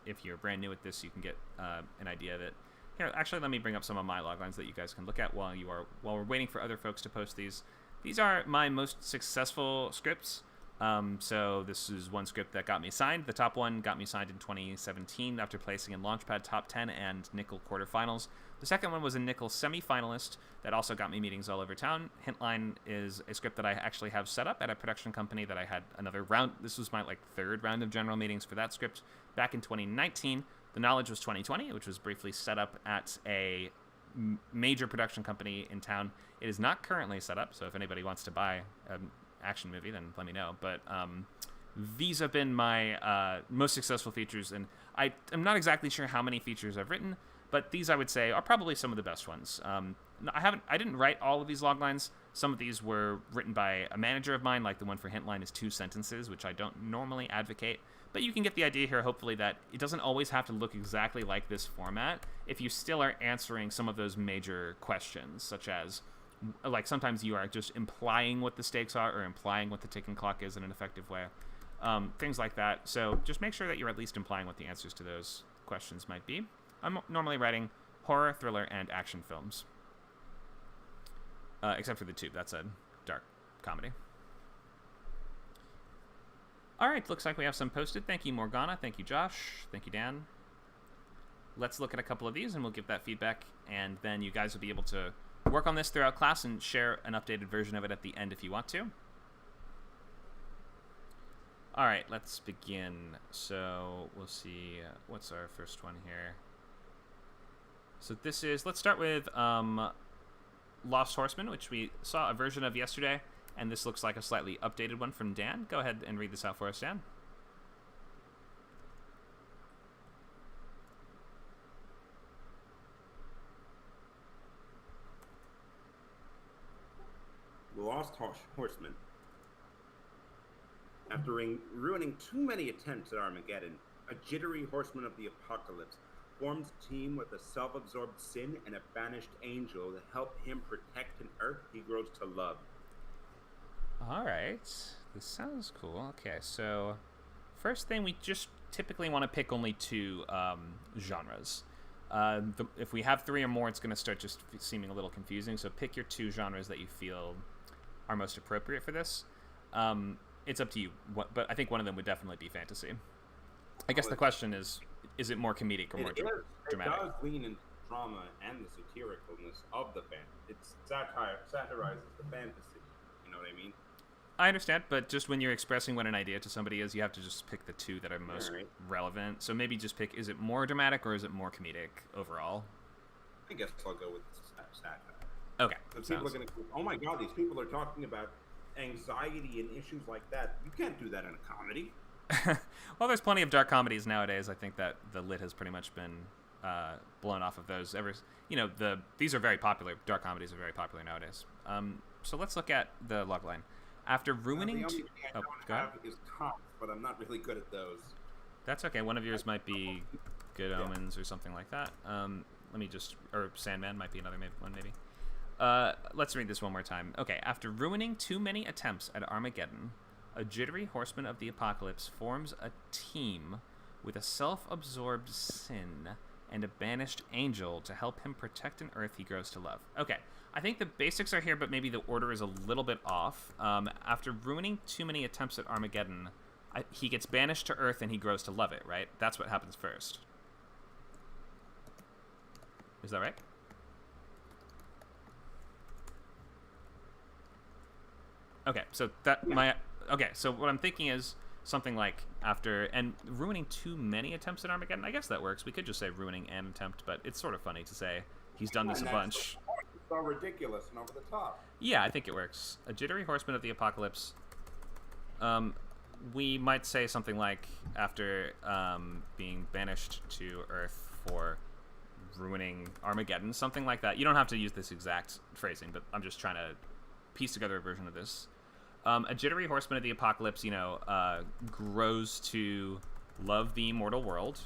if you're brand new at this, you can get an idea of it. Here, actually, let me bring up some of my loglines that you guys can look at while we're waiting for other folks to post these. These are my most successful scripts. So this is one script that got me signed. The top one got me signed in 2017 after placing in Launchpad Top 10 and Nickel quarterfinals. The second one was a Nickel semi-finalist that also got me meetings all over town. Hintline is a script that I actually have set up at a production company that I had another round. This was my third round of general meetings for that script back in 2019. The Knowledge was 2020, which was briefly set up at a major production company in town. It is not currently set up, so if anybody wants to buy an action movie, then let me know. But these have been my most successful features, and I'm not exactly sure how many features I've written, but these I would say are probably some of the best ones. I didn't write all of these loglines. Some of these were written by a manager of mine, like the one for Hintline is 2 sentences, which I don't normally advocate. But you can get the idea here, hopefully, that it doesn't always have to look exactly like this format if you still are answering some of those major questions, such as, sometimes you are just implying what the stakes are or implying what the ticking clock is in an effective way. Things like that. So just make sure that you're at least implying what the answers to those questions might be. I'm normally writing horror, thriller, and action films. Except for the Tube. That's a dark comedy. All right, looks like we have some posted. Thank you, Morgana. Thank you, Josh. Thank you, Dan. Let's look at a couple of these, and we'll give that feedback, and then you guys will be able to work on this throughout class and share an updated version of it at the end if you want to. All right, let's begin. So we'll see what's our first one here. So this is, let's start with Last Horseman, which we saw a version of yesterday, and this looks like a slightly updated one from Dan. Go ahead and read this out for us, Dan. The Lost Horseman. After ruining too many attempts at Armageddon, a jittery horseman of the apocalypse forms a team with a self-absorbed sin and a banished angel to help him protect an Earth he grows to love. All right, this sounds cool. Okay, so first thing, we just typically want to pick only 2 genres. If we have 3 or more, it's going to start just seeming a little confusing, so pick your 2 genres that you feel are most appropriate for this. It's up to you, but I think one of them would definitely be fantasy. I guess the question is it more comedic or more dramatic? It does lean into drama and the satiricalness of the fantasy. It satirizes the fantasy. You know what I mean? I understand, but just when you're expressing what an idea to somebody is, you have to just pick the 2 that are most relevant. So maybe just pick, is it more dramatic or is it more comedic overall? I guess I'll go with satire. Okay. People are going to, oh my God, these people are talking about anxiety and issues like that. You can't do that in a comedy. Well, there's plenty of dark comedies nowadays. I think that the lid has pretty much been blown off of those. These are very popular. Dark comedies are very popular nowadays. So let's look at the logline. After ruining... The only thing I don't have is comps, but I'm not really good at those. That's okay. One of yours might be Good Omens or something like that. Or Sandman might be another one maybe. Let's read this one more time. Okay, after ruining too many attempts at Armageddon, a jittery horseman of the apocalypse forms a team with a self-absorbed sin and a banished angel to help him protect an Earth he grows to love. Okay, I think the basics are here, but maybe the order is a little bit off. After ruining too many attempts at Armageddon, he gets banished to Earth and he grows to love it, right? That's what happens first. Is that right? Okay, so so what I'm thinking is something like after and ruining too many attempts at Armageddon. I guess that works. We could just say ruining an attempt, but it's sort of funny to say he's done this a bunch. It's so ridiculous and over the top. Yeah, I think it works. A jittery horseman of the apocalypse. We might say something like after being banished to Earth for ruining Armageddon, something like that. You don't have to use this exact phrasing, but I'm just trying to piece together a version of this. A jittery horseman of the apocalypse, grows to love the immortal world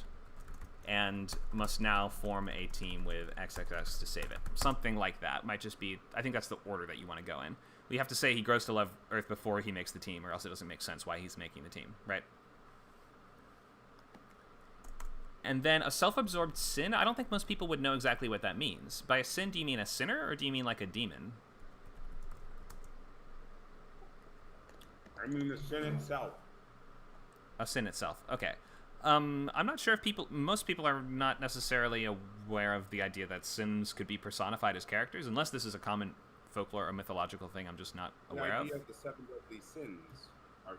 and must now form a team with XXX to save it. Something like that might just be, I think that's the order that you want to go in. We have to say he grows to love Earth before he makes the team, or else it doesn't make sense why he's making the team, right? And then a self-absorbed sin, I don't think most people would know exactly what that means. By a sin, do you mean a sinner, or do you mean like a demon? I mean the sin itself. A sin itself. Okay. I'm not sure if most people are not necessarily aware of the idea that sins could be personified as characters, unless this is a common folklore or mythological thing I'm just not aware of. The idea of the 7 deadly sins are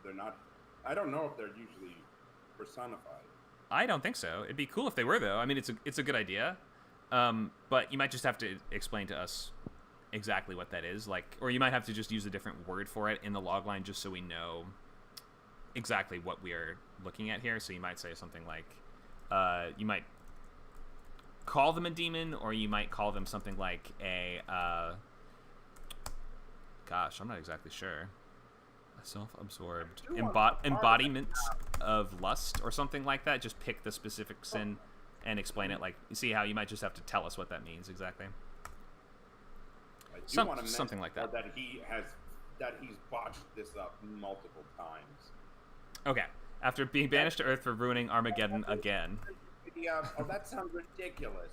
they're not. I don't know if they're usually personified. I don't think so. It'd be cool if they were, though. I mean, it's a good idea, but you might just have to explain to us exactly what that is, like, or you might have to just use a different word for it in the logline, just so we know exactly what we are looking at here. So you might say something like, you might call them a demon, or you might call them something like a, gosh, I'm not exactly sure. A self-absorbed embodiment of lust, or something like that. Just pick the specific sin and explain it. Like, you see how you might just have to tell us what that means exactly. Something like that. That he's botched this up multiple times. Okay. After being banished to Earth for ruining Armageddon again. Yeah. Oh, that sounds ridiculous.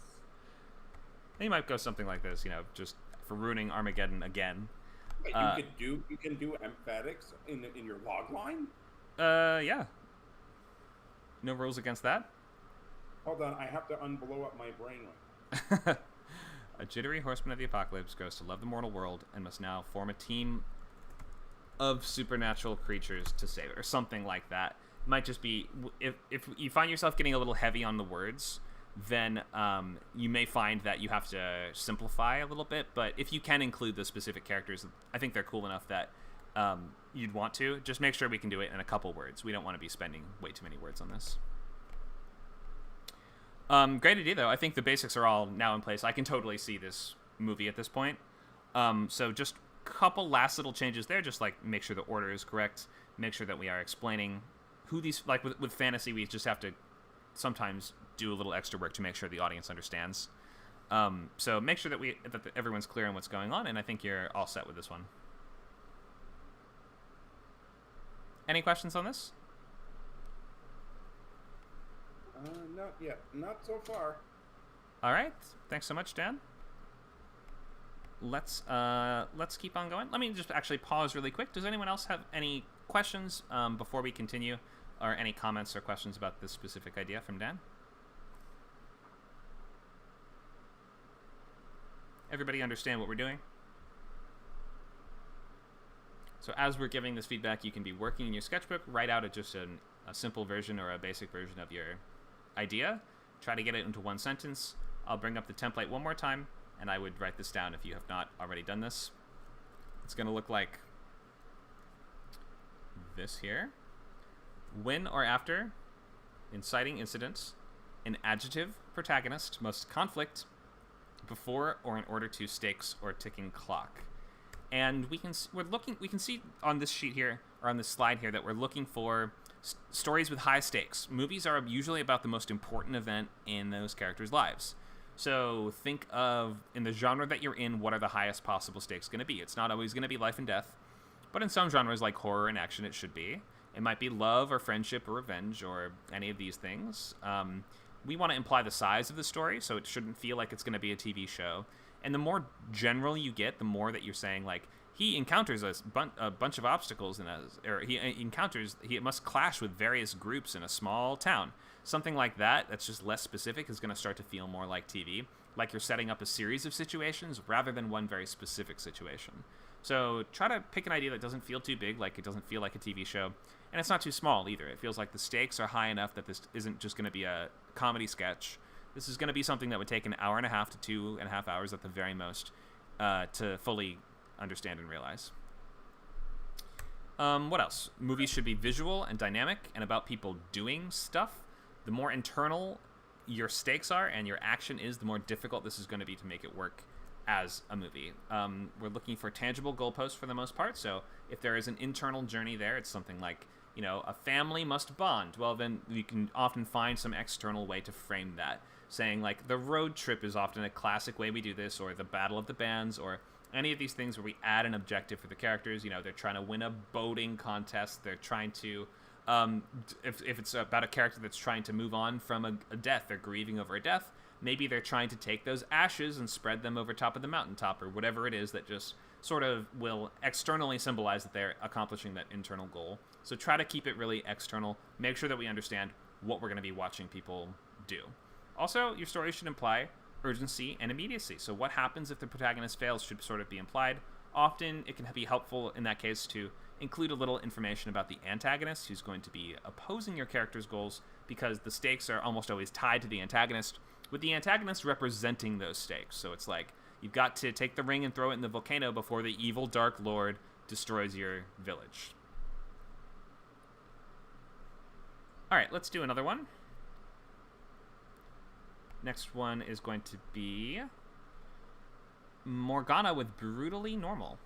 You might go something like this, just for ruining Armageddon again. Wait, you can do emphatics in your log line? Yeah. No rules against that? Hold on, I have to unblow up my brain. A jittery horseman of the apocalypse grows to love the mortal world and must now form a team of supernatural creatures to save it, or something like that. Might just be, if you find yourself getting a little heavy on the words, then you may find that you have to simplify a little bit. But if you can include the specific characters, I think they're cool enough that you'd want to. Just make sure we can do it in a couple words. We don't want to be spending way too many words on this. Great idea, though. I think the basics are all now in place. I can totally see this movie at this point. So just a couple last little changes there. Just like make sure the order is correct. Make sure that we are explaining who these, like with fantasy, we just have to sometimes do a little extra work to make sure the audience understands. So make sure that everyone's clear on what's going on, and I think you're all set with this one. Any questions on this? Not yet. Not so far. All right. Thanks so much, Dan. Let's keep on going. Let me just actually pause really quick. Does anyone else have any questions before we continue, or any comments or questions about this specific idea from Dan? Everybody understand what we're doing? So as we're giving this feedback, you can be working in your sketchbook, write out just a simple version or a basic version of your idea. Try to get it into one sentence. I'll bring up the template one more time, and I would write this down if you have not already done this. It's going to look like this here. When or after inciting incident, an adjective protagonist must conflict before or in order to stakes or ticking clock. And we can see on this sheet here, or on this slide here, that we're looking for stories with high stakes. Movies are usually about the most important event in those characters' lives. So think of, in the genre that you're in, what are the highest possible stakes going to be? It's not always going to be life and death, but in some genres like horror and action, it should be. It might be love or friendship or revenge or any of these things. We want to imply the size of the story, so it shouldn't feel like it's going to be a TV show. And the more general you get, the more that you're saying, like, he encounters a bunch of obstacles, he must clash with various groups in a small town. Something like that, that's just less specific, is going to start to feel more like TV. Like you're setting up a series of situations rather than one very specific situation. So try to pick an idea that doesn't feel too big, like it doesn't feel like a TV show. And it's not too small either. It feels like the stakes are high enough that this isn't just going to be a comedy sketch. This is going to be something that would take an hour and a half to 2.5 hours at the very most to fully understand and realize. What else? Movies should be visual and dynamic and about people doing stuff. The more internal your stakes are and your action is, the more difficult this is going to be to make it work as a movie. We're looking for tangible goalposts for the most part, so if there is an internal journey there, it's something like, a family must bond. Well, then you can often find some external way to frame that, saying like the road trip is often a classic way we do this, or the battle of the bands, or any of these things where we add an objective for the characters. They're trying to win a boating contest. They're trying to, if it's about a character that's trying to move on from a death, they're grieving over a death. Maybe they're trying to take those ashes and spread them over top of the mountaintop, or whatever it is that just sort of will externally symbolize that they're accomplishing that internal goal. So try to keep it really external. Make sure that we understand what we're going to be watching people do. Also, your story should imply urgency and immediacy. So what happens if the protagonist fails should sort of be implied. Often it can be helpful in that case to include a little information about the antagonist who's going to be opposing your character's goals, because the stakes are almost always tied to the antagonist, with the antagonist representing those stakes. So it's like, you've got to take the ring and throw it in the volcano before the evil Dark Lord destroys your village. Alright, let's do another one. Next one is going to be Morgana with Brutally Normal.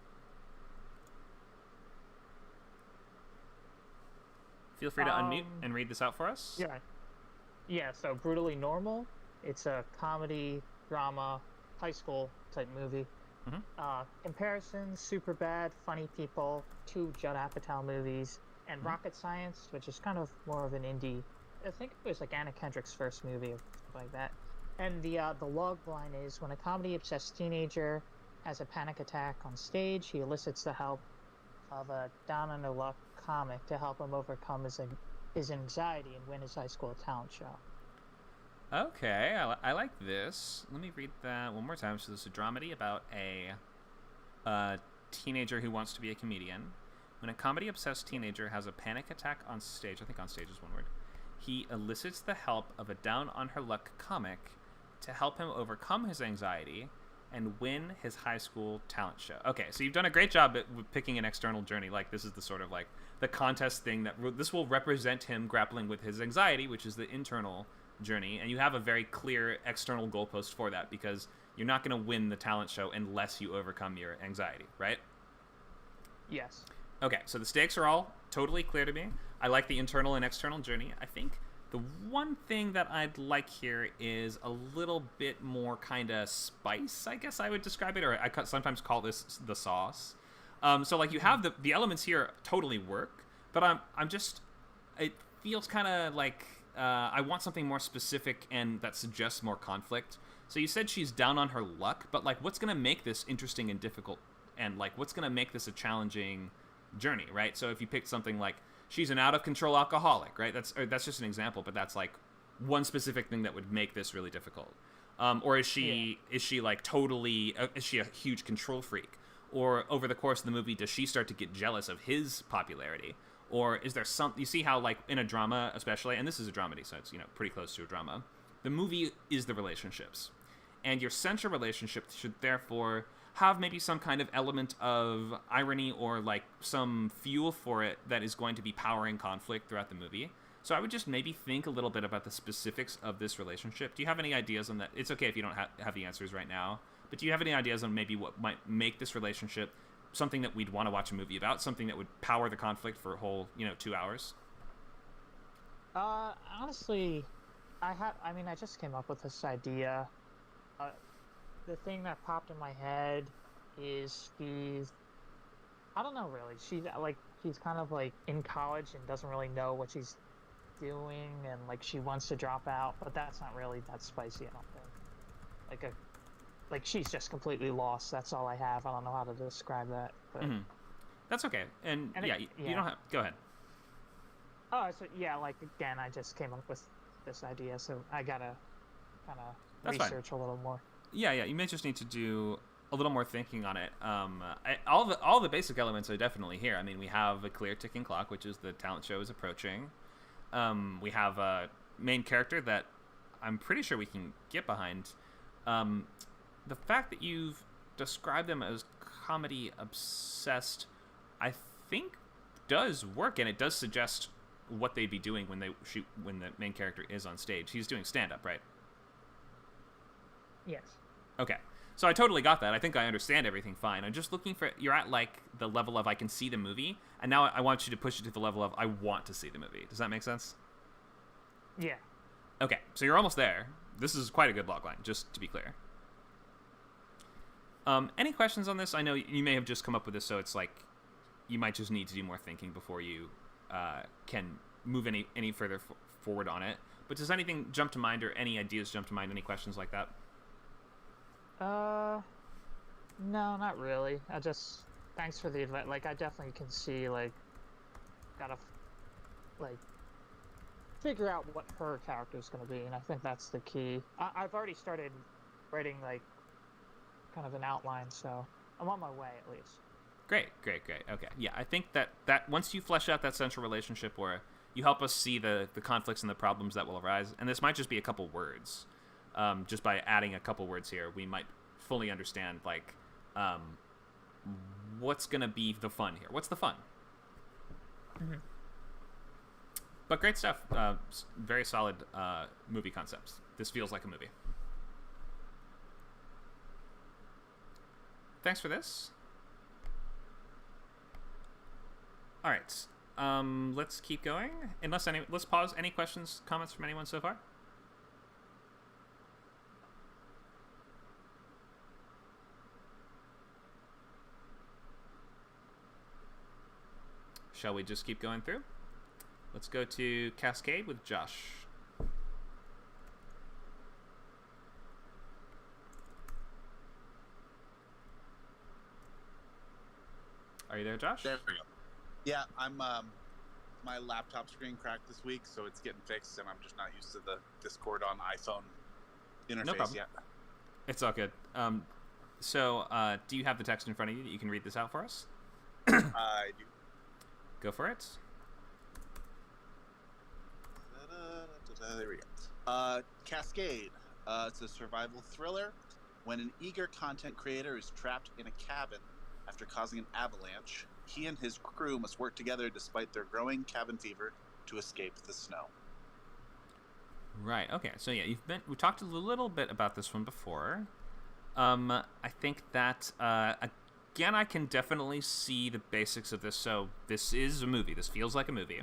Feel free to unmute and read this out for us. Yeah, so Brutally Normal, it's a comedy, drama, high school type movie. Comparisons, Superbad, Funny People, 2 Judd Apatow movies, and Rocket Science, which is kind of more of an indie. I think it was like Anna Kendrick's first movie or something like that. And the logline is, when a comedy-obsessed teenager has a panic attack on stage, he elicits the help of a down-on-the-luck comic to help him overcome his anxiety and win his high school talent show. Okay, I like this. Let me read that one more time. So this is a dramedy about a teenager who wants to be a comedian. When a comedy-obsessed teenager has a panic attack on stage, I think on stage is one word, he elicits the help of a down-on-her-luck comic to help him overcome his anxiety and win his high school talent show. Okay, so you've done a great job at picking an external journey. Like, this is the sort of like the contest thing that this will represent him grappling with his anxiety, which is the internal journey. And you have a very clear external goalpost for that, because you're not going to win the talent show unless you overcome your anxiety, right? Yes. Okay, so the stakes are all totally clear to me. I like the internal and external journey. I think the one thing that I'd like here is a little bit more kind of spice, I guess I would describe it, or I sometimes call this the sauce. So like you have the elements here totally work, but I'm just, it feels kind of like I want something more specific and that suggests more conflict. So you said she's down on her luck, but like what's going to make this interesting and difficult, and like what's going to make this a challenging journey, right? So if you pick something like she's an out of control alcoholic, right? That's just an example, but that's like one specific thing that would make this really difficult. Or is she like totally is she a huge control freak? Or over the course of the movie, does she start to get jealous of his popularity? Or is there some, you see how like in a drama especially, and this is a dramedy, so it's, you know, pretty close to a drama, the movie is the relationships, and your central relationship should therefore have maybe some kind of element of irony or like some fuel for it that is going to be powering conflict throughout the movie. So I would just maybe think a little bit about the specifics of this relationship. Do you have any ideas on that? It's okay if you don't have the answers right now, but do you have any ideas on maybe what might make this relationship something that we'd want to watch a movie about, something that would power the conflict for a whole, 2 hours? Honestly, I just came up with this idea. The thing that popped in my head is I don't know really. She's kind of like in college and doesn't really know what she's doing, and like she wants to drop out, but that's not really that spicy, I don't think. Like she's just completely lost. That's all I have. I don't know how to describe that. But That's okay. And you don't have. Go ahead. Oh, so yeah, like again, I just came up with this idea, so I gotta kind of research a little more. Yeah, you may just need to do a little more thinking on it. All the basic elements are definitely here. I mean, we have a clear ticking clock, which is the talent show is approaching. We have a main character that I'm pretty sure we can get behind. The fact that you've described them as comedy obsessed, I think, does work, and it does suggest what they'd be doing when the main character is on stage. He's doing stand-up, right? Yes. Okay. So I totally got that. I think I understand everything fine. I'm just looking for, you're at like the level of I can see the movie, and now I want you to push it to the level of I want to see the movie. Does that make sense? Yeah. Okay. So you're almost there. This is quite a good logline, just to be clear. Any questions on this? I know you may have just come up with this, so it's like you might just need to do more thinking before you can move any further forward on it. But does anything jump to mind, or any ideas jump to mind? Any questions like that? No, not really. Thanks for the advice. Like, I definitely can see, like, gotta, like, figure out what her character's gonna be, and I think that's the key. I've already started writing, like, kind of an outline, so I'm on my way, at least. Great. Okay, yeah, I think that once you flesh out that central relationship where you help us see the conflicts and the problems that will arise, and this might just be a couple words, just by adding a couple words here, we might fully understand, like, what's gonna be the fun here. What's the fun? Mm-hmm. But great stuff. Very solid movie concepts. This feels like a movie. Thanks for this. All right. Let's keep going. Let's pause. Any questions, comments from anyone so far? Shall we just keep going through? Let's go to Cascade with Josh. Are you there, Josh? There we go. Yeah, I'm. My laptop screen cracked this week, so it's getting fixed, and I'm just not used to the Discord on iPhone interface yet. It's all good. So, do you have the text in front of you that you can read this out for us? I do. Go for it. There we go. Cascade. It's a survival thriller. When an eager content creator is trapped in a cabin after causing an avalanche, he and his crew must work together despite their growing cabin fever to escape the snow. Right. Okay. So yeah, we talked a little bit about this one before. I think that again, I can definitely see the basics of this. So this is a movie. This feels like a movie,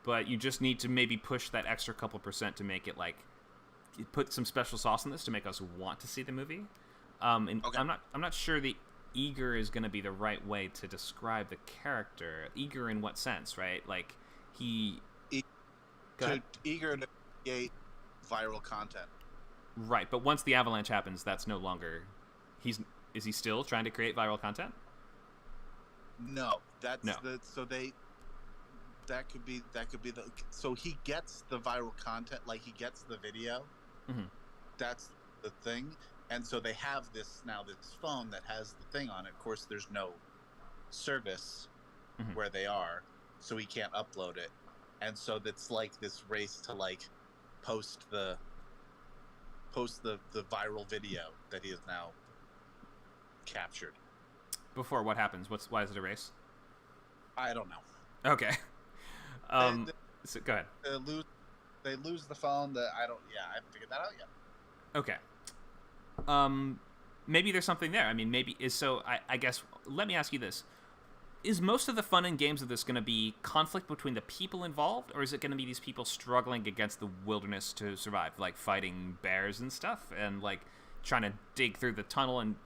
but you just need to maybe push that extra couple percent to make it like put some special sauce in this to make us want to see the movie. And Okay. I'm not sure the eager is going to be the right way to describe the character. Eager in what sense, right? Like he Eager to create viral content. Right, but once the avalanche happens, that's no longer. Is he still trying to create viral content? No, that's No. That could be the. So he gets the viral content, like he gets the video. Mm-hmm. That's the thing, and so they have this phone that has the thing on it. Of course, there's no service Mhm. where they are, so he can't upload it, and so that's like this race to like post the viral video that he has now captured. Before what happens? Why is it a race? I don't know. Okay. So go ahead. They lose the phone. I haven't figured that out yet. Okay. Maybe there's something there. I mean, I guess, let me ask you this. Is most of the fun in games of this going to be conflict between the people involved, or is it going to be these people struggling against the wilderness to survive, like fighting bears and stuff, and like trying to dig through the tunnel and